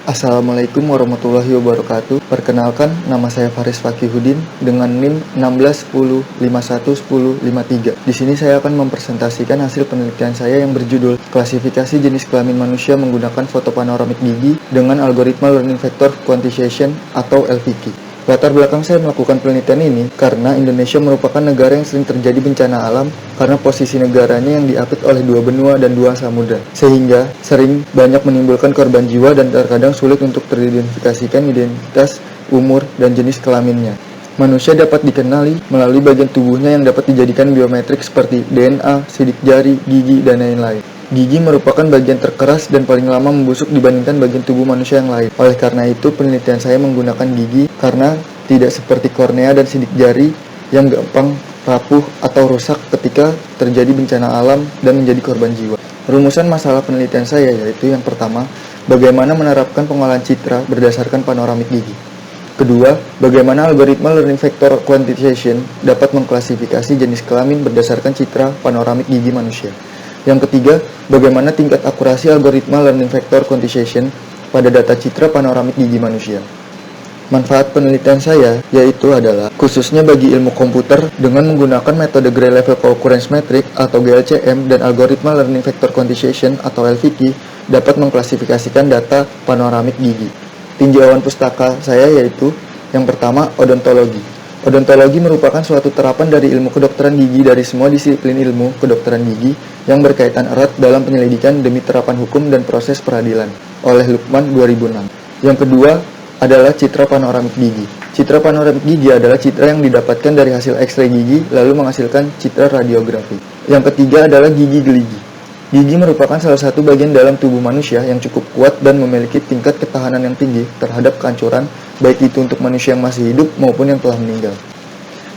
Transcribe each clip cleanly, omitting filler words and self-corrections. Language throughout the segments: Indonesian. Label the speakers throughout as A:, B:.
A: Assalamualaikum warahmatullahi wabarakatuh. Perkenalkan, nama saya Faris Fakihudin dengan NIM 1610511053. Di sini saya akan mempresentasikan hasil penelitian saya yang berjudul Klasifikasi Jenis Kelamin Manusia Menggunakan Foto Panoramik Gigi dengan Algoritma Learning Vector Quantization atau LVQ. Latar belakang saya melakukan penelitian ini karena Indonesia merupakan negara yang sering terjadi bencana alam karena posisi negaranya yang diapit oleh dua benua dan dua samudra, sehingga sering banyak menimbulkan korban jiwa dan terkadang sulit untuk teridentifikasikan identitas, umur, dan jenis kelaminnya. Manusia dapat dikenali melalui bagian tubuhnya yang dapat dijadikan biometrik seperti DNA, sidik jari, gigi, dan lain-lain. Gigi merupakan bagian terkeras dan paling lama membusuk dibandingkan bagian tubuh manusia yang lain. Oleh karena itu, penelitian saya menggunakan gigi karena tidak seperti kornea dan sidik jari yang gampang rapuh atau rusak ketika terjadi bencana alam dan menjadi korban jiwa. Rumusan masalah penelitian saya yaitu yang pertama, bagaimana menerapkan pengolahan citra berdasarkan panoramik gigi. Kedua, bagaimana algoritma learning vector quantization dapat mengklasifikasi jenis kelamin berdasarkan citra panoramik gigi manusia. Yang ketiga, bagaimana tingkat akurasi algoritma learning vector quantization pada data citra panoramik gigi manusia. Manfaat penelitian saya yaitu adalah khususnya bagi ilmu komputer dengan menggunakan metode Gray Level Concurrence Metric atau GLCM dan algoritma learning vector quantization atau LVQ dapat mengklasifikasikan data panoramik gigi. Tinjauan pustaka saya yaitu yang pertama, odontologi. Odontologi merupakan suatu terapan dari ilmu kedokteran gigi dari semua disiplin ilmu kedokteran gigi yang berkaitan erat dalam penyelidikan demi terapan hukum dan proses peradilan oleh Lukman 2006. Yang kedua adalah citra panoramik gigi. Citra panoramik gigi adalah citra yang didapatkan dari hasil X-ray gigi lalu menghasilkan citra radiografi. Yang ketiga adalah gigi geligi. Gigi merupakan salah satu bagian dalam tubuh manusia yang cukup kuat dan memiliki tingkat ketahanan yang tinggi terhadap kehancuran, baik itu untuk manusia yang masih hidup maupun yang telah meninggal.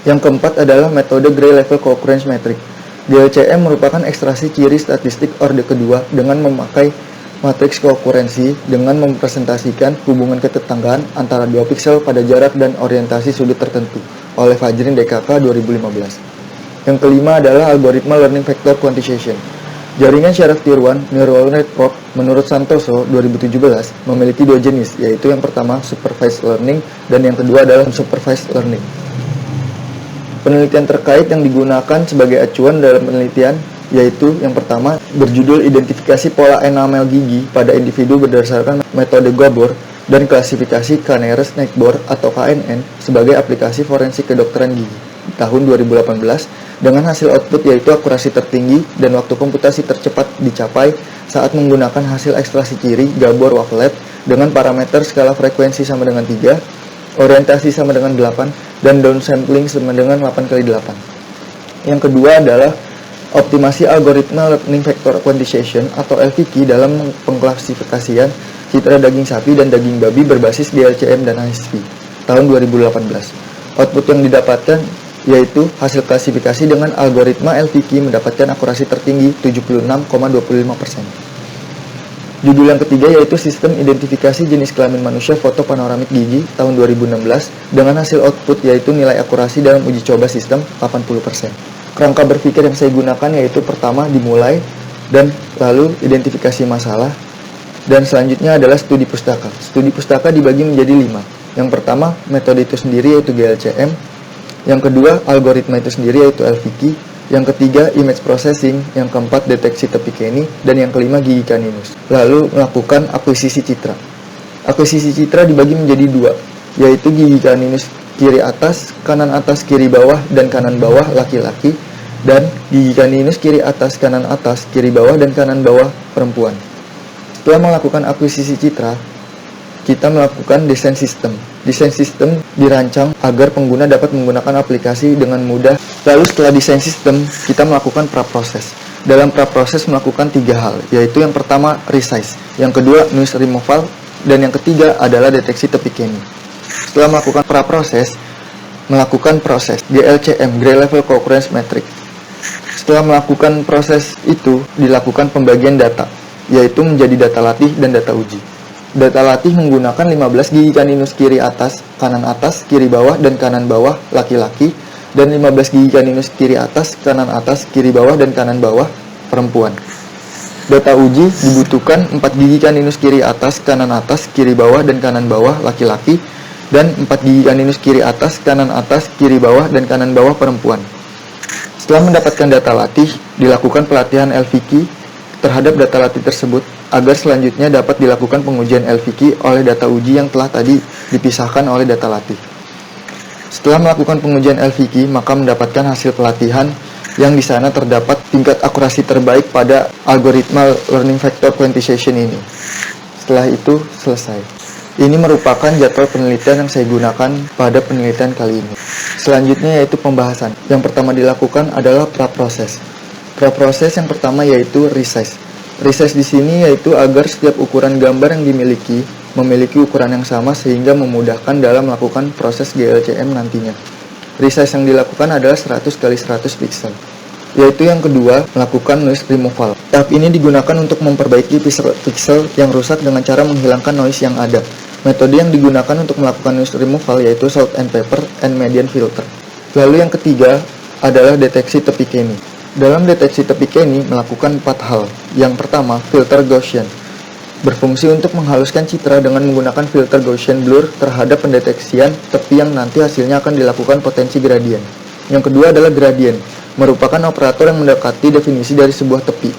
A: Yang keempat adalah metode Gray Level Concurrence Metric. GLCM merupakan ekstraksi ciri statistik orde kedua dengan memakai matriks kokurensi dengan mempresentasikan hubungan ketetanggaan antara dua piksel pada jarak dan orientasi sudut tertentu oleh Fajrin DKK 2015. Yang kelima adalah algoritma learning vector quantization. Jaringan syaraf tier 1 neural network menurut Santoso 2017 memiliki dua jenis, yaitu yang pertama supervised learning dan yang kedua adalah unsupervised learning. Penelitian terkait yang digunakan sebagai acuan dalam penelitian yaitu yang pertama berjudul identifikasi pola enamel gigi pada individu berdasarkan metode Gabor dan klasifikasi Kanneres Neckbor atau KNN sebagai aplikasi forensik kedokteran gigi tahun 2018 dengan hasil output yaitu akurasi tertinggi dan waktu komputasi tercepat dicapai saat menggunakan hasil ekstraksi ciri Gabor wavelet dengan parameter skala frekuensi sama dengan 3, orientasi sama dengan 8, dan downsampling sama dengan 8x8. Yang kedua adalah optimasi algoritma learning vector quantization atau LVQ dalam pengklasifikasian citra daging sapi dan daging babi berbasis GLCM dan HSV tahun 2018. Output yang didapatkan yaitu hasil klasifikasi dengan algoritma LVQ mendapatkan akurasi tertinggi 76,25%. Judul yang ketiga yaitu Sistem Identifikasi Jenis Kelamin Manusia Foto Panoramik Gigi tahun 2016 dengan hasil output yaitu nilai akurasi dalam uji coba sistem 80%. Kerangka berpikir yang saya gunakan yaitu pertama dimulai dan lalu identifikasi masalah dan selanjutnya adalah studi pustaka. Studi pustaka dibagi menjadi 5. Yang pertama metode itu sendiri yaitu GLCM, yang kedua algoritma itu sendiri yaitu LVQ, yang ketiga image processing, yang keempat deteksi tepi keni, dan yang kelima gigi caninus. Lalu melakukan akuisisi citra. Akuisisi citra dibagi menjadi 2, yaitu gigi caninus kiri atas, kiri bawah, dan kanan bawah laki-laki, dan gigi caninus kiri atas, kiri bawah, dan kanan bawah perempuan. Setelah melakukan akuisisi citra, kita melakukan desain sistem. Desain sistem dirancang agar pengguna dapat menggunakan aplikasi dengan mudah. Lalu setelah desain sistem, kita melakukan praproses. Dalam praproses melakukan 3 hal, yaitu yang pertama resize, yang kedua noise removal, dan yang ketiga adalah deteksi tepi keni. Setelah melakukan praproses, melakukan proses GLCM, Gray Level Concurrence Metric. Setelah melakukan proses itu, dilakukan pembagian data, yaitu menjadi data latih dan data uji. Data latih menggunakan 15 gigi caninus kiri atas, kiri bawah, dan kanan bawah laki-laki, dan 15 gigi caninus kiri atas, kiri bawah, dan kanan bawah perempuan. Data uji dibutuhkan 4 gigi kaninus kiri atas, kanan atas, kiri bawah, dan kanan bawah laki-laki, dan 4 gigi kaninus kiri atas, kiri bawah, dan kanan bawah perempuan. Setelah mendapatkan data latih, dilakukan pelatihan LVQ terhadap data latih tersebut agar selanjutnya dapat dilakukan pengujian LVQ oleh data uji yang telah tadi dipisahkan oleh data latih. Setelah melakukan pengujian LVQ, maka mendapatkan hasil pelatihan yang di sana terdapat tingkat akurasi terbaik pada algoritma learning vector quantization ini. Setelah itu selesai. Ini merupakan jadwal penelitian yang saya gunakan pada penelitian kali ini. Selanjutnya yaitu pembahasan. Yang pertama dilakukan adalah praproses. Praproses yang pertama yaitu resize. Resize di sini yaitu agar setiap ukuran gambar yang dimiliki memiliki ukuran yang sama sehingga memudahkan dalam melakukan proses GLCM nantinya. Resize yang dilakukan adalah 100 x 100 pixel. Yaitu yang kedua, melakukan noise removal. Tahap ini digunakan untuk memperbaiki pixel yang rusak dengan cara menghilangkan noise yang ada. Metode yang digunakan untuk melakukan noise removal yaitu salt and pepper and median filter. Lalu yang ketiga adalah deteksi tepi Kenny. Dalam deteksi tepi Kenny melakukan 4 hal. Yang pertama, filter Gaussian. Berfungsi untuk menghaluskan citra dengan menggunakan filter Gaussian blur terhadap pendeteksian tepi yang nanti hasilnya akan dilakukan potensi gradien. Yang kedua adalah gradient, merupakan operator yang mendekati definisi dari sebuah tepi.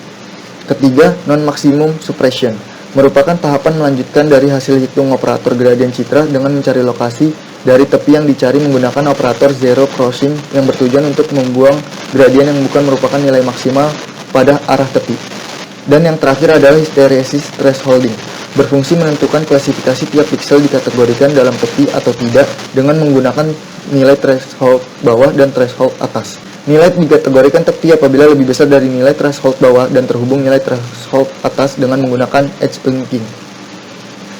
A: Ketiga, non-maximum suppression, merupakan tahapan melanjutkan dari hasil hitung operator gradient citra dengan mencari lokasi dari tepi yang dicari menggunakan operator zero crossing yang bertujuan untuk membuang gradient yang bukan merupakan nilai maksimal pada arah tepi. Dan yang terakhir adalah hysteresis thresholding, berfungsi menentukan klasifikasi tiap pixel dikategorikan dalam tepi atau tidak dengan menggunakan nilai threshold bawah dan threshold atas. Nilai dikategorikan tepi apabila lebih besar dari nilai threshold bawah dan terhubung nilai threshold atas dengan menggunakan edge linking.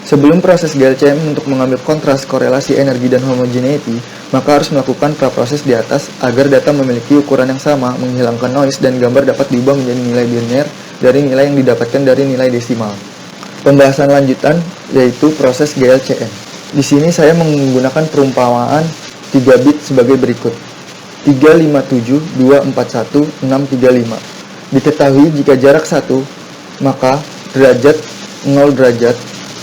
A: Sebelum proses GLCM untuk mengambil kontras, korelasi energi, dan homogeneity, maka harus melakukan praproses di atas agar data memiliki ukuran yang sama, menghilangkan noise, dan gambar dapat diubah menjadi nilai biner dari nilai yang didapatkan dari nilai desimal. Pembahasan lanjutan yaitu proses GLCM. Di sini saya menggunakan perumpamaan 3 bit sebagai berikut. 357241635. Diketahui jika jarak 1, maka derajat 0 derajat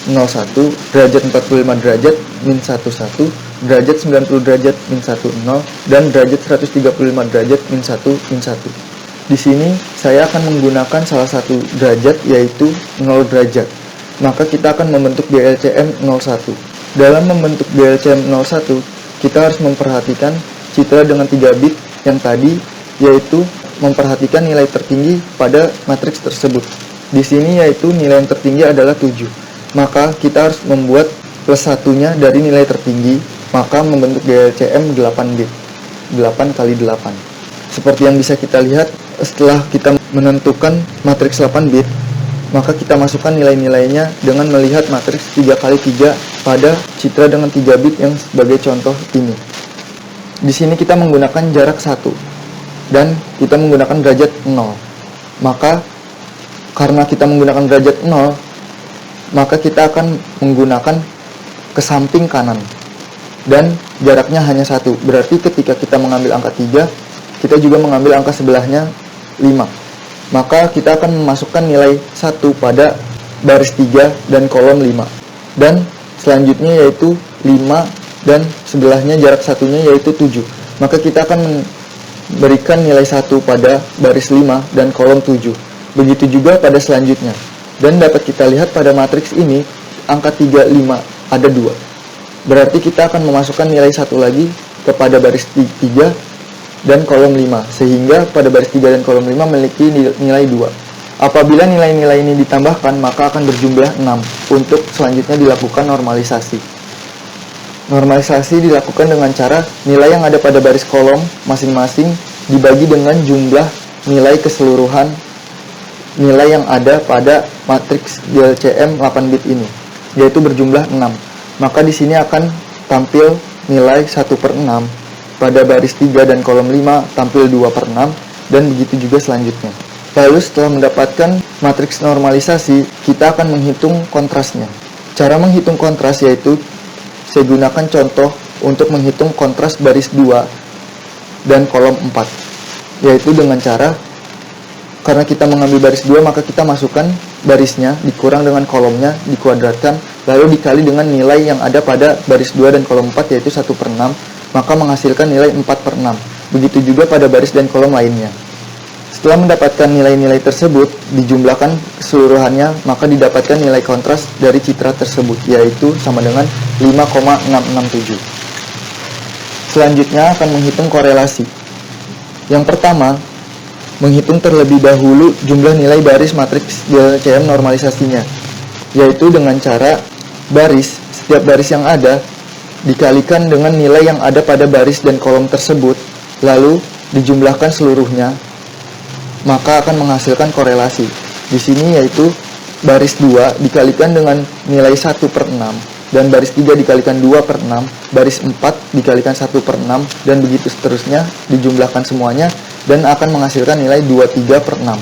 A: 01, derajat 45 derajat min 11, derajat 90 derajat min 10, dan derajat 135 derajat min 1 min 1. Di sini saya akan menggunakan salah satu derajat yaitu 0 derajat. Maka kita akan membentuk GLCM 01. Dalam membentuk GLCM 01, kita harus memperhatikan citra dengan 3 bit yang tadi, yaitu memperhatikan nilai tertinggi pada matriks tersebut. Di sini yaitu nilai yang tertinggi adalah 7. Maka kita harus membuat plus satunya dari nilai tertinggi, maka membentuk GLCM 8 bit. 8 kali 8. Seperti yang bisa kita lihat, setelah kita menentukan matriks 8 bit, maka kita masukkan nilai-nilainya dengan melihat matriks 3 kali 3 pada citra dengan 3 bit yang sebagai contoh ini. Di sini kita menggunakan jarak 1 dan kita menggunakan derajat 0. Maka karena kita menggunakan derajat 0, maka kita akan menggunakan ke samping kanan dan jaraknya hanya 1. Berarti ketika kita mengambil angka 3, kita juga mengambil angka sebelahnya 5. Maka kita akan memasukkan nilai 1 pada baris 3 dan kolom 5. Dan selanjutnya yaitu 5 dan sebelahnya jarak satunya yaitu 7. Maka kita akan memberikan nilai 1 pada baris 5 dan kolom 7. Begitu juga pada selanjutnya. Dan dapat kita lihat pada matriks ini, angka 3, 5 ada 2. Berarti kita akan memasukkan nilai 1 lagi kepada baris 3 dan kolom 5. Sehingga pada baris 3 dan kolom 5 memiliki nilai 2. Apabila nilai-nilai ini ditambahkan, maka akan berjumlah 6. Untuk selanjutnya dilakukan normalisasi. Normalisasi dilakukan dengan cara nilai yang ada pada baris kolom masing-masing dibagi dengan jumlah nilai keseluruhan nilai yang ada pada matriks GLCM 8 bit ini, yaitu berjumlah 6. Maka di sini akan tampil nilai 1/6, pada baris 3 dan kolom 5 tampil 2/6, dan begitu juga selanjutnya. Lalu setelah mendapatkan matriks normalisasi, kita akan menghitung kontrasnya. Cara menghitung kontras yaitu saya gunakan contoh untuk menghitung kontras baris 2 dan kolom 4, yaitu dengan cara Karena kita mengambil baris 2, maka kita masukkan barisnya, dikurang dengan kolomnya, dikuadratkan, lalu dikali dengan nilai yang ada pada baris 2 dan kolom 4, yaitu 1/6, maka menghasilkan nilai 4/6. Begitu juga pada baris dan kolom lainnya. Setelah mendapatkan nilai-nilai tersebut, dijumlahkan keseluruhannya, maka didapatkan nilai kontras dari citra tersebut, yaitu sama dengan 5,667. Selanjutnya akan menghitung korelasi. Yang pertama, menghitung terlebih dahulu jumlah nilai baris matriks GLCM normalisasinya, yaitu dengan cara setiap baris yang ada dikalikan dengan nilai yang ada pada baris dan kolom tersebut, lalu dijumlahkan seluruhnya, maka akan menghasilkan korelasi. Di sini yaitu baris 2 dikalikan dengan nilai 1/6, dan baris 3 dikalikan 2/6, baris 4 dikalikan 1/6, dan begitu seterusnya, dijumlahkan semuanya, dan akan menghasilkan nilai 23/6.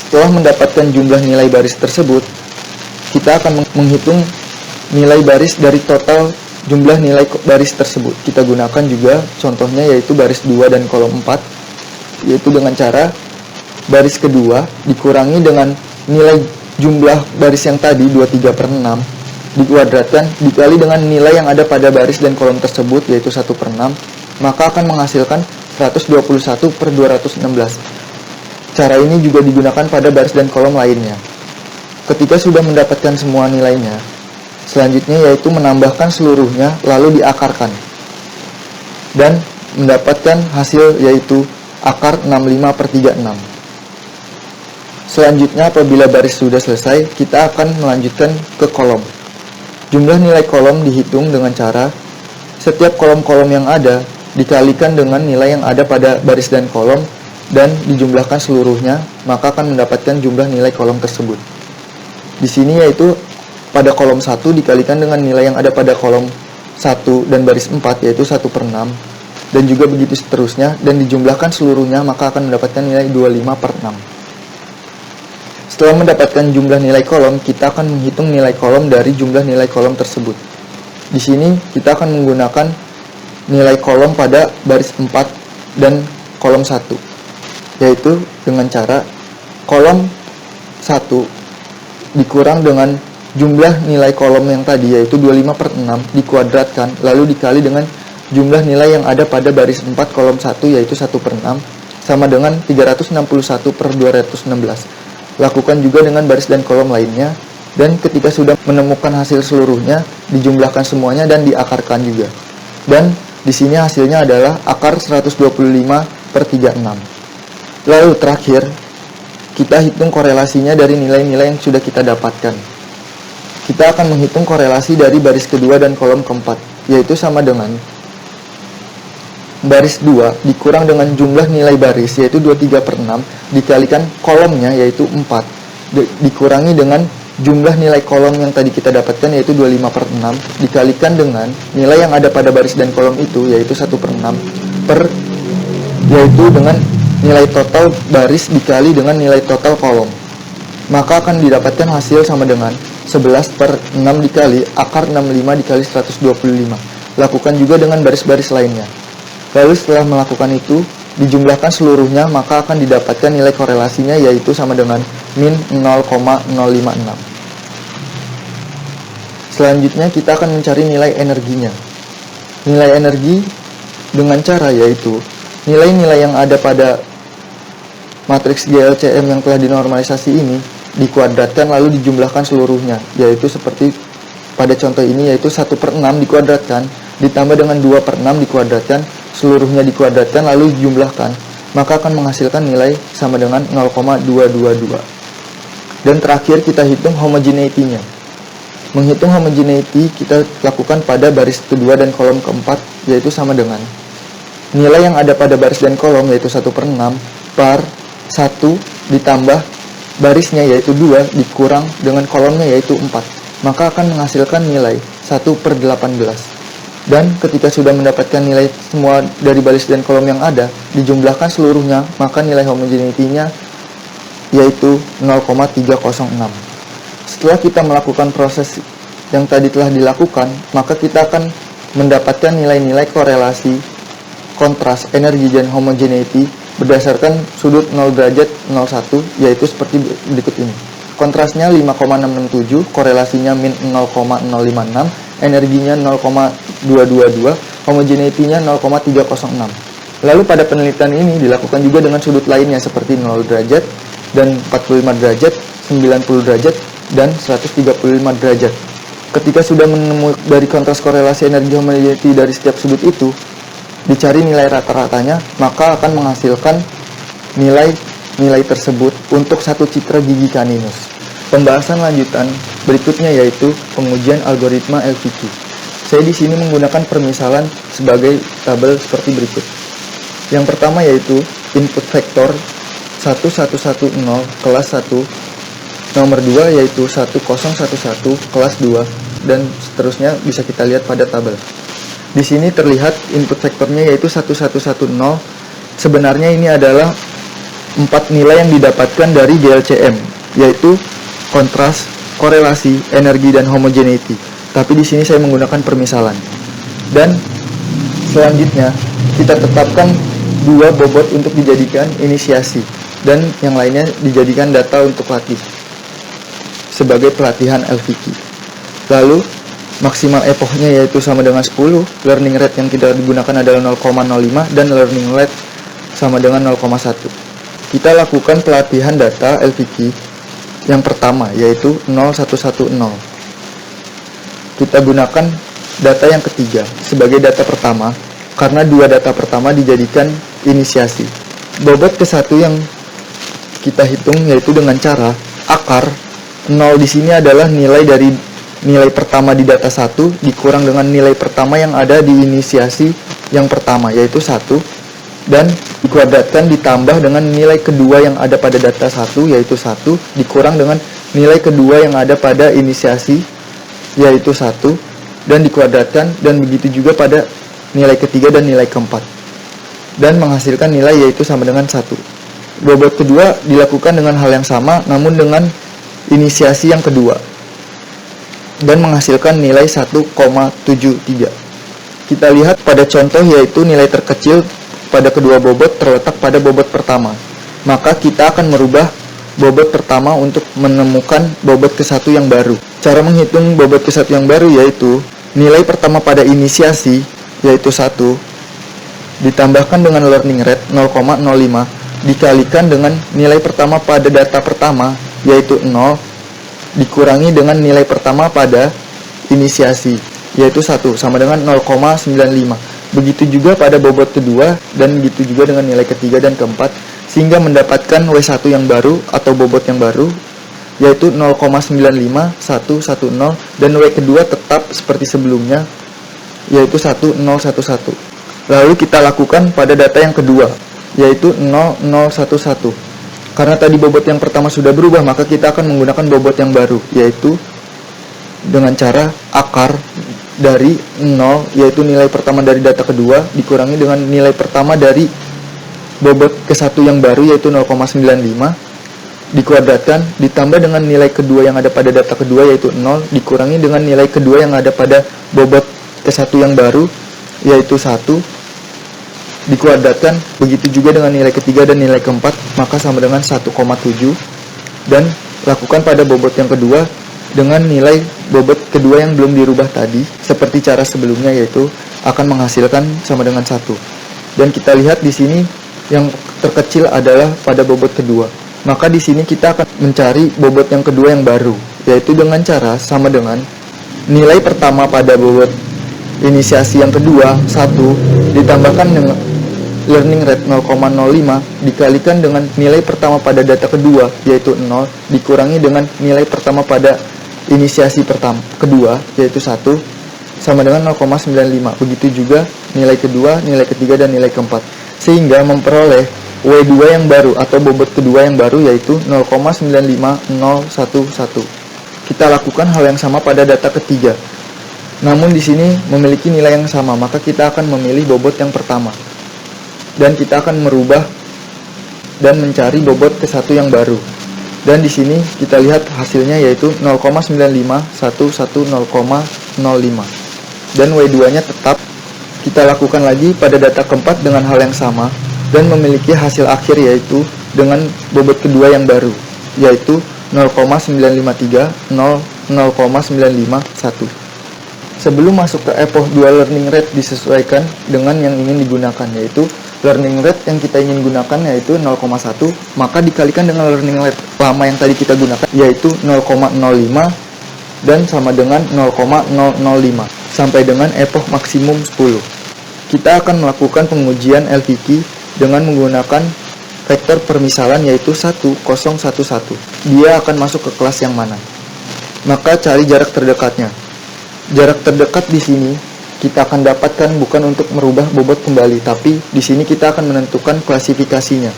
A: Setelah mendapatkan jumlah nilai baris tersebut, kita akan menghitung nilai baris dari total jumlah nilai baris tersebut. Kita gunakan juga contohnya yaitu baris 2 dan kolom 4, yaitu dengan cara baris kedua dikurangi dengan nilai jumlah baris yang tadi 23/6, dikuadratkan dikali dengan nilai yang ada pada baris dan kolom tersebut, yaitu 1/6, maka akan menghasilkan 121/216. Cara ini juga digunakan pada baris dan kolom lainnya. Ketika sudah mendapatkan semua nilainya, selanjutnya yaitu menambahkan seluruhnya lalu diakarkan, dan mendapatkan hasil yaitu akar 65/36. Selanjutnya apabila baris sudah selesai, kita akan melanjutkan ke kolom. Jumlah nilai kolom dihitung dengan cara setiap kolom-kolom yang ada dikalikan dengan nilai yang ada pada baris dan kolom, dan dijumlahkan seluruhnya, maka akan mendapatkan jumlah nilai kolom tersebut. Di sini yaitu pada kolom 1 dikalikan dengan nilai yang ada pada kolom 1 dan baris 4, yaitu 1/6, dan juga begitu seterusnya, dan dijumlahkan seluruhnya, maka akan mendapatkan nilai 25/6. Setelah mendapatkan jumlah nilai kolom, kita akan menghitung nilai kolom dari jumlah nilai kolom tersebut. Di sini kita akan menggunakan nilai kolom pada baris 4 dan kolom 1, yaitu dengan cara kolom 1 dikurang dengan jumlah nilai kolom yang tadi, yaitu 25/6, dikuadratkan, lalu dikali dengan jumlah nilai yang ada pada baris 4 kolom 1, yaitu 1/6, sama dengan 361/216. Lakukan juga dengan baris dan kolom lainnya, dan ketika sudah menemukan hasil seluruhnya, dijumlahkan semuanya dan diakarkan juga. Dan di sini hasilnya adalah akar 125/36. Lalu terakhir, kita hitung korelasinya dari nilai-nilai yang sudah kita dapatkan. Kita akan menghitung korelasi dari baris kedua dan kolom keempat, yaitu sama dengan baris 2 dikurang dengan jumlah nilai baris, yaitu 23/6, dikalikan kolomnya, yaitu 4, dikurangi dengan jumlah nilai kolom yang tadi kita dapatkan, yaitu 25/6, dikalikan dengan nilai yang ada pada baris dan kolom itu, yaitu 1/6, yaitu dengan nilai total baris dikali dengan nilai total kolom. Maka akan didapatkan hasil sama dengan 11/6 dikali akar 65 dikali 125. Lakukan juga dengan baris-baris lainnya. Lalu setelah melakukan itu, dijumlahkan seluruhnya, maka akan didapatkan nilai korelasinya, yaitu sama dengan min 0,056. Selanjutnya kita akan mencari nilai energinya. Nilai energi dengan cara yaitu nilai-nilai yang ada pada matriks GLCM yang telah dinormalisasi ini dikuadratkan lalu dijumlahkan seluruhnya, yaitu seperti pada contoh ini, yaitu 1/6 dikuadratkan ditambah dengan 2/6 dikuadratkan, seluruhnya dikuadratkan lalu dijumlahkan, maka akan menghasilkan nilai sama dengan 0,222. Dan terakhir kita hitung homogeneity-nya. Menghitung homogeneity kita lakukan pada baris kedua dan kolom keempat, yaitu sama dengan nilai yang ada pada baris dan kolom, yaitu 1/6 per 1 ditambah barisnya, yaitu 2, dikurang dengan kolomnya, yaitu 4, maka akan menghasilkan nilai 1/18. Dan ketika sudah mendapatkan nilai semua dari baris dan kolom yang ada, dijumlahkan seluruhnya, maka nilai homogeneity-nya yaitu 0,306. Setelah kita melakukan proses yang tadi telah dilakukan, maka kita akan mendapatkan nilai-nilai korelasi, kontras, energi, dan homogeneity berdasarkan sudut 0 derajat 01, yaitu seperti berikut ini. Kontrasnya 5,667, korelasinya min 0,056, energinya 0,222, homogeneity-nya 0,306. Lalu pada penelitian ini dilakukan juga dengan sudut lainnya seperti 0 derajat dan 45 derajat, 90 derajat, dan 135 derajat. Ketika sudah menemukan dari kontras korelasi energi homogeneity dari setiap sudut itu, dicari nilai rata-ratanya, maka akan menghasilkan nilai tersebut untuk satu citra gigi kaninus. Pembahasan lanjutan berikutnya yaitu pengujian algoritma LVQ. Saya di sini menggunakan permisalan sebagai tabel seperti berikut. Yang pertama yaitu input vektor 1110 kelas 1, nomor 2 yaitu 1011 kelas 2, dan seterusnya bisa kita lihat pada tabel. Di sini terlihat input vektornya yaitu 1110. Sebenarnya ini adalah 4 nilai yang didapatkan dari GLCM, yaitu kontras, korelasi, energi, dan homogeneity. Tapi di sini saya menggunakan permisalan. Dan selanjutnya kita tetapkan 2 bobot untuk dijadikan inisiasi, dan yang lainnya dijadikan data untuk latih sebagai pelatihan LVQ. Lalu maksimal epochnya yaitu sama dengan 10, learning rate yang kita digunakan adalah 0,05, dan learning rate sama dengan 0,1. Kita lakukan pelatihan data LVQ yang pertama yaitu 0110. Kita gunakan data yang ketiga sebagai data pertama karena 2 data pertama dijadikan inisiasi. Bobot ke-1 yang kita hitung yaitu dengan cara akar 0 di sini adalah nilai dari nilai pertama di data 1 dikurang dengan nilai pertama yang ada di inisiasi yang pertama yaitu 1, dan dikuadratkan ditambah dengan nilai kedua yang ada pada data 1 yaitu 1 dikurang dengan nilai kedua yang ada pada inisiasi yaitu 1, dan dikuadratkan, dan begitu juga pada nilai ketiga dan nilai keempat, dan menghasilkan nilai yaitu sama dengan 1. Bobot kedua dilakukan dengan hal yang sama namun dengan inisiasi yang kedua dan menghasilkan nilai 1,73. Kita lihat pada contoh yaitu nilai terkecil pada kedua bobot terletak pada bobot pertama. Maka kita akan merubah bobot pertama untuk menemukan bobot ke-1 yang baru. Cara menghitung bobot ke-1 yang baru yaitu nilai pertama pada inisiasi yaitu 1 ditambahkan dengan learning rate 0,05 dikalikan dengan nilai pertama pada data pertama yaitu 0 dikurangi dengan nilai pertama pada inisiasi yaitu 1 sama dengan 0,95. Begitu juga pada bobot kedua dan begitu juga dengan nilai ketiga dan keempat, sehingga mendapatkan W1 yang baru atau bobot yang baru yaitu 0,95110, dan W kedua tetap seperti sebelumnya yaitu 1011. Lalu kita lakukan pada data yang kedua yaitu 0011. Karena tadi bobot yang pertama sudah berubah, maka kita akan menggunakan bobot yang baru yaitu dengan cara akar dari 0 yaitu nilai pertama dari data kedua dikurangi dengan nilai pertama dari bobot ke-1 yang baru yaitu 0,95 dikuadratkan ditambah dengan nilai kedua yang ada pada data kedua yaitu 0 dikurangi dengan nilai kedua yang ada pada bobot ke-1 yang baru yaitu 1 dikuadratkan, begitu juga dengan nilai ketiga dan nilai keempat, maka sama dengan 1,7, dan lakukan pada bobot yang kedua dengan nilai bobot kedua yang belum dirubah tadi seperti cara sebelumnya yaitu akan menghasilkan sama dengan 1. Dan kita lihat di sini yang terkecil adalah pada bobot kedua. Maka di sini kita akan mencari bobot yang kedua yang baru yaitu dengan cara sama dengan nilai pertama pada bobot inisiasi yang kedua 1 ditambahkan dengan learning rate 0,05 dikalikan dengan nilai pertama pada data kedua yaitu 0 dikurangi dengan nilai pertama pada inisiasi kedua yaitu 1 sama dengan 0,95. Begitu juga nilai kedua, nilai ketiga, dan nilai keempat, sehingga memperoleh W2 yang baru atau bobot kedua yang baru yaitu 0,95011. Kita lakukan hal yang sama pada data ketiga. Namun di sini memiliki nilai yang sama, maka kita akan memilih bobot yang pertama. Dan kita akan merubah dan mencari bobot ke-1 yang baru. Dan di sini kita lihat hasilnya yaitu 0,95110,05. Dan W2-nya tetap. Kita lakukan lagi pada data keempat dengan hal yang sama. dan memiliki hasil akhir yaitu dengan bobot kedua yang baru, yaitu 0,953, 0,951. Sebelum masuk ke epoch 2, learning rate disesuaikan dengan yang ingin digunakan, yaitu learning rate yang kita ingin gunakan yaitu 0,1, maka dikalikan dengan learning rate lama yang tadi kita gunakan yaitu 0,05 dan sama dengan 0,005 sampai dengan epoch maksimum 10. Kita akan melakukan pengujian LVK dengan menggunakan vektor permisalan yaitu 1011. Dia akan masuk ke kelas yang mana? Maka cari jarak terdekatnya. Jarak terdekat di sini kita akan dapatkan bukan untuk merubah bobot kembali, tapi di sini kita akan menentukan klasifikasinya.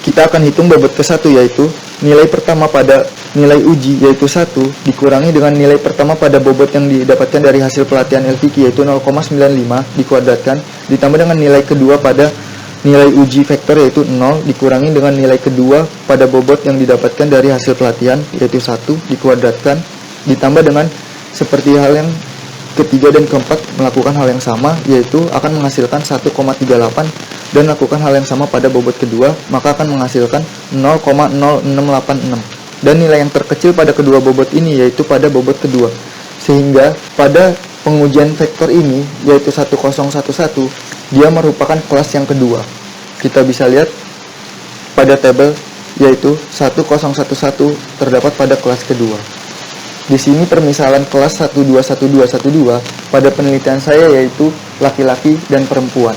A: Kita akan hitung bobot ke-1 yaitu nilai pertama pada nilai uji yaitu 1 dikurangi dengan nilai pertama pada bobot yang didapatkan dari hasil pelatihan LVK yaitu 0,95 dikuadratkan ditambah dengan nilai kedua pada nilai uji vektor yaitu 0 dikurangi dengan nilai kedua pada bobot yang didapatkan dari hasil pelatihan yaitu 1 dikuadratkan ditambah dengan seperti hal yang ketiga dan keempat melakukan hal yang sama yaitu akan menghasilkan 1,38 dan lakukan hal yang sama pada bobot kedua maka akan menghasilkan 0,0686 dan nilai yang terkecil pada kedua bobot ini yaitu pada bobot kedua, sehingga pada pengujian vektor ini yaitu 1011 dia merupakan kelas yang kedua. Kita bisa lihat pada tabel yaitu 1011 terdapat pada kelas kedua. Di sini permisalan kelas 121212 pada penelitian saya yaitu laki-laki dan perempuan.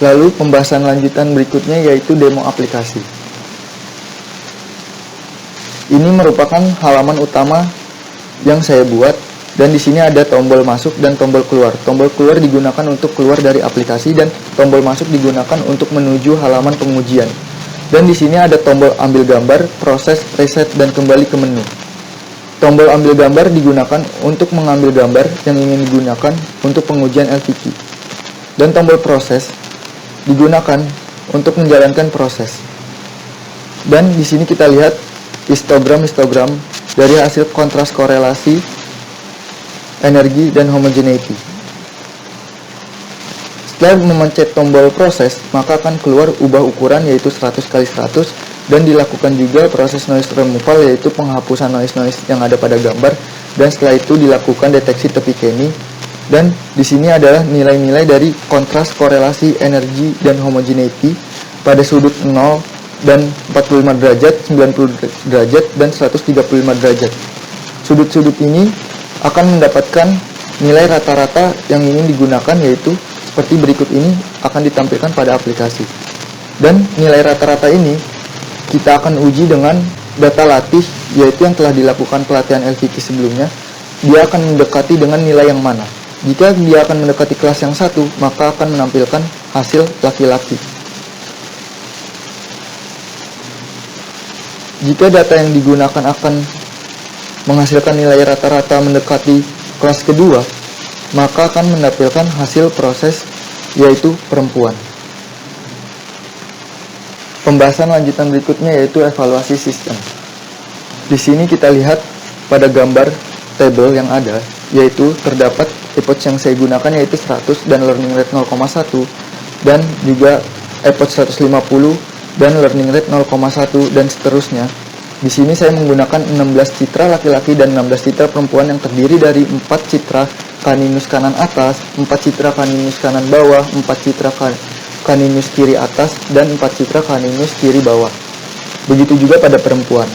A: Lalu pembahasan lanjutan berikutnya yaitu demo aplikasi. Ini merupakan halaman utama yang saya buat dan di sini ada tombol masuk dan tombol keluar. Tombol keluar digunakan untuk keluar dari aplikasi dan tombol masuk digunakan untuk menuju halaman pengujian. Dan di sini ada tombol ambil gambar, proses, reset dan kembali ke menu. Tombol ambil gambar digunakan untuk mengambil gambar yang ingin digunakan untuk pengujian LVK. Dan tombol proses digunakan untuk menjalankan proses. Dan di sini kita lihat histogram dari hasil kontras korelasi, energi dan homogeneity. Setelah memencet tombol proses, maka akan keluar ubah ukuran yaitu 100x100 dan dilakukan juga proses noise removal yaitu penghapusan noise yang ada pada gambar dan setelah itu dilakukan deteksi tepi Kenny dan di sini adalah nilai-nilai dari kontras korelasi energi dan homogeneity pada sudut 0 dan 45 derajat, 90 derajat dan 135 derajat. Sudut-sudut ini akan mendapatkan nilai rata-rata yang ingin digunakan yaitu seperti berikut ini akan ditampilkan pada aplikasi. Dan nilai rata-rata ini kita akan uji dengan data latih yaitu yang telah dilakukan pelatihan LVK sebelumnya. Dia akan mendekati dengan nilai yang mana. Jika dia akan mendekati kelas yang satu, maka akan menampilkan hasil laki-laki. Jika data yang digunakan akan menghasilkan nilai rata-rata mendekati kelas kedua, maka akan menampilkan hasil proses yaitu perempuan. Pembahasan lanjutan berikutnya yaitu evaluasi sistem. Di sini kita lihat pada gambar tabel yang ada, yaitu terdapat epoch yang saya gunakan yaitu 100 dan learning rate 0,1 dan juga epoch 150 dan learning rate 0,1 dan seterusnya. Di sini saya menggunakan 16 citra laki-laki dan 16 citra perempuan yang terdiri dari 4 citra kaninus kanan atas, 4 citra kaninus kanan bawah, 4 citra kaninus kiri atas, dan 4 citra kaninus kiri bawah. Begitu juga pada perempuan.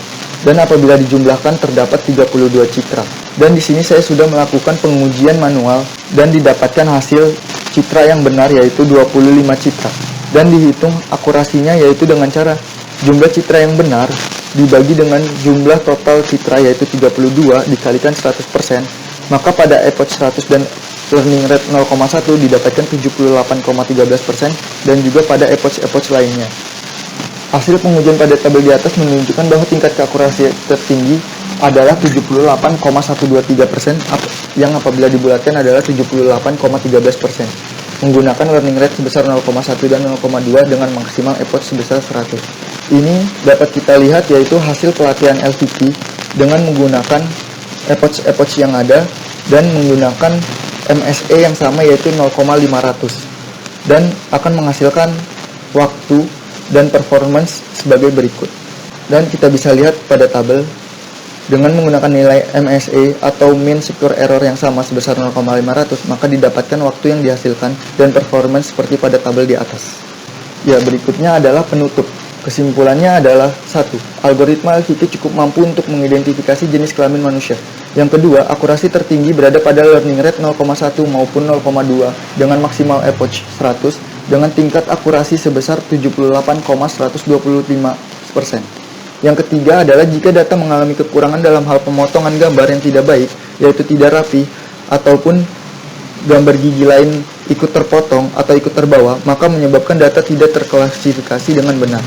A: Dan apabila dijumlahkan terdapat 32 citra. Dan di sini saya sudah melakukan pengujian manual dan didapatkan hasil citra yang benar yaitu 25 citra. Dan dihitung akurasinya yaitu dengan cara jumlah citra yang benar dibagi dengan jumlah total citra yaitu 32 dikalikan 100%, maka pada epoch 100 dan learning rate 0,1 didapatkan 78,13% dan juga pada epoch lainnya. Hasil pengujian pada tabel di atas menunjukkan bahwa tingkat keakurasian tertinggi adalah 78,123% yang apabila dibulatkan adalah 78,13%. Menggunakan learning rate sebesar 0,1 dan 0,2 dengan maksimal epoch sebesar 100. Ini dapat kita lihat yaitu hasil pelatihan LVK dengan menggunakan epoch yang ada dan menggunakan MSE yang sama yaitu 0,500. dan akan menghasilkan waktu dan performance sebagai berikut. Dan kita bisa lihat pada tabel, dengan menggunakan nilai MSE atau mean secure error yang sama sebesar 0,500, maka didapatkan waktu yang dihasilkan dan performance seperti pada tabel di atas. Ya, berikutnya adalah penutup. Kesimpulannya adalah 1. Algoritma LVK cukup mampu untuk mengidentifikasi jenis kelamin manusia. Yang kedua, akurasi tertinggi berada pada learning rate 0,1 maupun 0,2 dengan maksimal epoch 100 dengan tingkat akurasi sebesar 78,125%. Yang ketiga adalah jika data mengalami kekurangan dalam hal pemotongan gambar yang tidak baik, yaitu tidak rapi, ataupun gambar gigi lain ikut terpotong atau ikut terbawa, maka menyebabkan data tidak terklasifikasi dengan benar.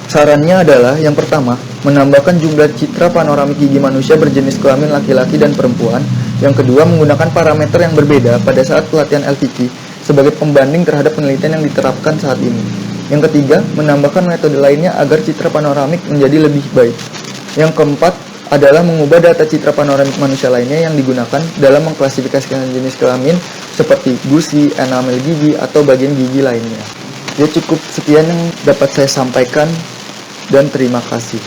A: Sarannya adalah, yang pertama, menambahkan jumlah citra panoramik gigi manusia berjenis kelamin laki-laki dan perempuan. Yang kedua, menggunakan parameter yang berbeda pada saat pelatihan LVK sebagai pembanding terhadap penelitian yang diterapkan saat ini. Yang ketiga, menambahkan metode lainnya agar citra panoramik menjadi lebih baik. Yang keempat adalah mengubah data citra panoramik manusia lainnya yang digunakan dalam mengklasifikasikan jenis kelamin seperti gusi, enamel gigi, atau bagian gigi lainnya. Ya, cukup sekian yang dapat saya sampaikan dan terima kasih.